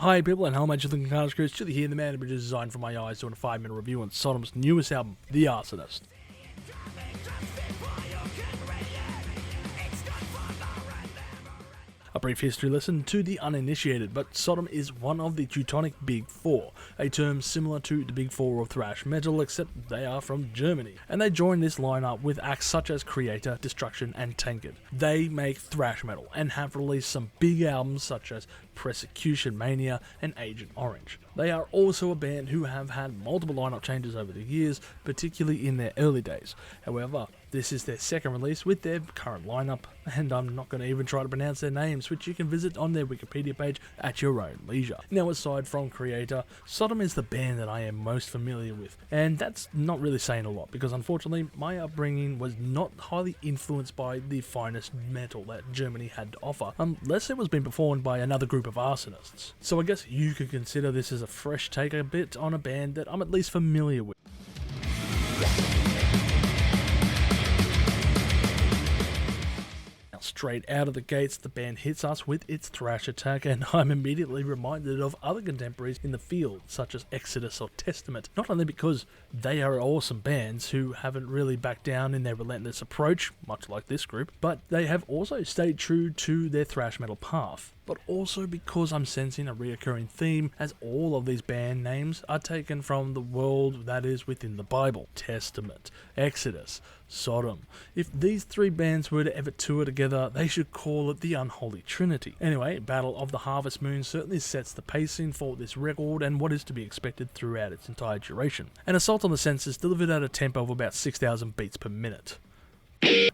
Hi people, and how much you think Carlos Cruz to the here, the man which is designed for my eyes, doing a 5-minute review on Sodom's newest album, The Arsonist. A brief history lesson to the uninitiated, but Sodom is one of the Teutonic Big Four, a term similar to the Big Four of thrash metal, except they are from Germany, and they join this lineup with acts such as Creator, Destruction, and Tankard. They make thrash metal, and have released some big albums such as Persecution Mania and Agent Orange. They are also a band who have had multiple lineup changes over the years, particularly in their early days. However, this is their second release with their current lineup, and I'm not going to even try to pronounce their names, which you can visit on their Wikipedia page at your own leisure. Now, aside from Creator, Sodom is the band that I am most familiar with, and that's not really saying a lot, because unfortunately my upbringing was not highly influenced by the finest metal that Germany had to offer, unless it was being performed by another group of arsonists. So I guess you could consider this as a fresh take a bit on a band that I'm at least familiar with. Straight out of the gates, the band hits us with its thrash attack, and I'm immediately reminded of other contemporaries in the field, such as Exodus or Testament, not only because they are awesome bands who haven't really backed down in their relentless approach, much like this group, but they have also stayed true to their thrash metal path. But also because I'm sensing a reoccurring theme, as all of these band names are taken from the world that is within the Bible. Testament, Exodus, Sodom. If these three bands were to ever tour together, they should call it the Unholy Trinity. Anyway, Battle of the Harvest Moon certainly sets the pacing for this record and what is to be expected throughout its entire duration. An assault on the senses delivered at a tempo of about 6,000 beats per minute.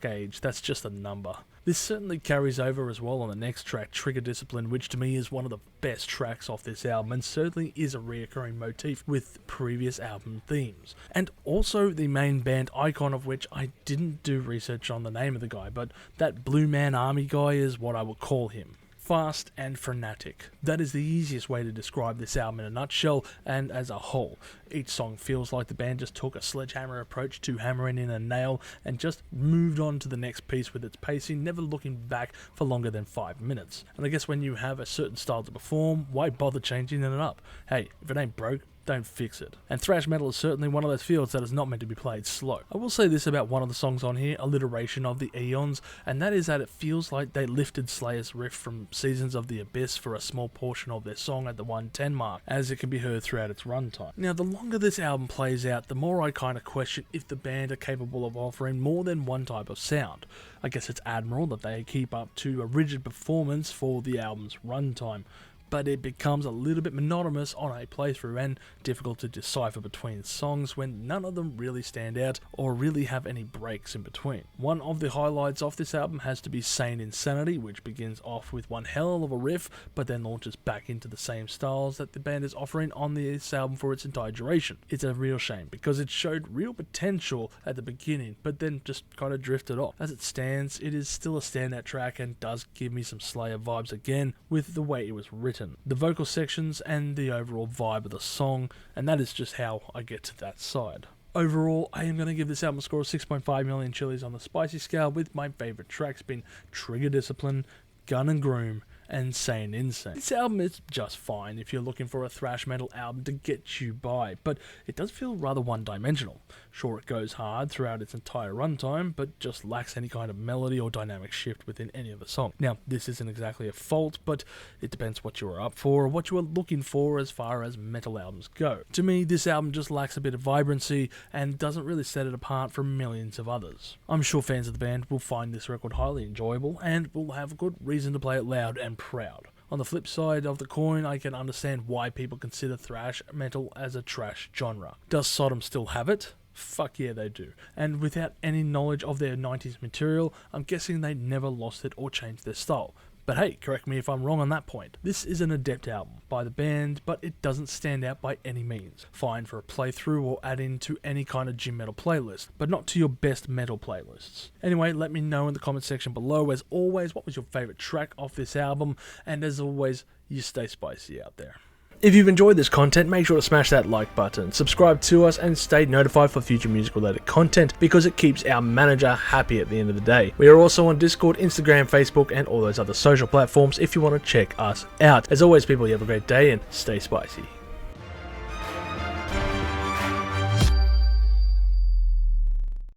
Gauge, that's just a number. This certainly carries over as well on the next track, Trigger Discipline, which to me is one of the best tracks off this album and certainly is a reoccurring motif with previous album themes. And also the main band icon, of which I didn't do research on the name of the guy, but that Blue Man Army guy is what I would call him. Fast and frenetic. That is the easiest way to describe this album in a nutshell and as a whole. Each song feels like the band just took a sledgehammer approach to hammering in a nail and just moved on to the next piece with its pacing, never looking back for longer than 5 minutes. And I guess when you have a certain style to perform, why bother changing it up? Hey, if it ain't broke, don't fix it. And thrash metal is certainly one of those fields that is not meant to be played slow. I will say this about one of the songs on here, Alliteration of the Eons, and that is that it feels like they lifted Slayer's riff from Seasons of the Abyss for a small portion of their song at the 110 mark, as it can be heard throughout its runtime. Now, the longer this album plays out, the more I kind of question if the band are capable of offering more than one type of sound. I guess it's admirable that they keep up to a rigid performance for the album's runtime, but it becomes a little bit monotonous on a playthrough and difficult to decipher between songs when none of them really stand out or really have any breaks in between. One of the highlights of this album has to be Sane Insanity, which begins off with one hell of a riff, but then launches back into the same styles that the band is offering on this album for its entire duration. It's a real shame, because it showed real potential at the beginning, but then just kind of drifted off. As it stands, it is still a standout track and does give me some Slayer vibes again with the way it was written, the vocal sections, and the overall vibe of the song, and that is just how I get to that side. Overall, I am going to give this album a score of 6.5 million chilies on the spicy scale, with my favourite tracks being Trigger Discipline, Gun and Groom, and Sane Insane. This album is just fine if you're looking for a thrash metal album to get you by, but it does feel rather one-dimensional. Sure, it goes hard throughout its entire runtime, but just lacks any kind of melody or dynamic shift within any of the songs. Now, this isn't exactly a fault, but it depends what you are up for or what you are looking for as far as metal albums go. To me, this album just lacks a bit of vibrancy and doesn't really set it apart from millions of others. I'm sure fans of the band will find this record highly enjoyable and will have a good reason to play it loud and proud. On the flip side of the coin, I can understand why people consider thrash metal as a trash genre. Does Sodom still have it? Fuck yeah, they do. And without any knowledge of their 90s material, I'm guessing they never lost it or changed their style. But hey, correct me if I'm wrong on that point. This is an adept album by the band, but it doesn't stand out by any means. Fine for a playthrough or add in to any kind of gym metal playlist, but not to your best metal playlists. Anyway, let me know in the comment section below, as always, what was your favourite track off this album, and as always, you stay spicy out there. If you've enjoyed this content, make sure to smash that like button, subscribe to us, and stay notified for future music related content because it keeps our manager happy at the end of the day. We are also on Discord, Instagram, Facebook, and all those other social platforms if you want to check us out. As always, people, you have a great day and stay spicy.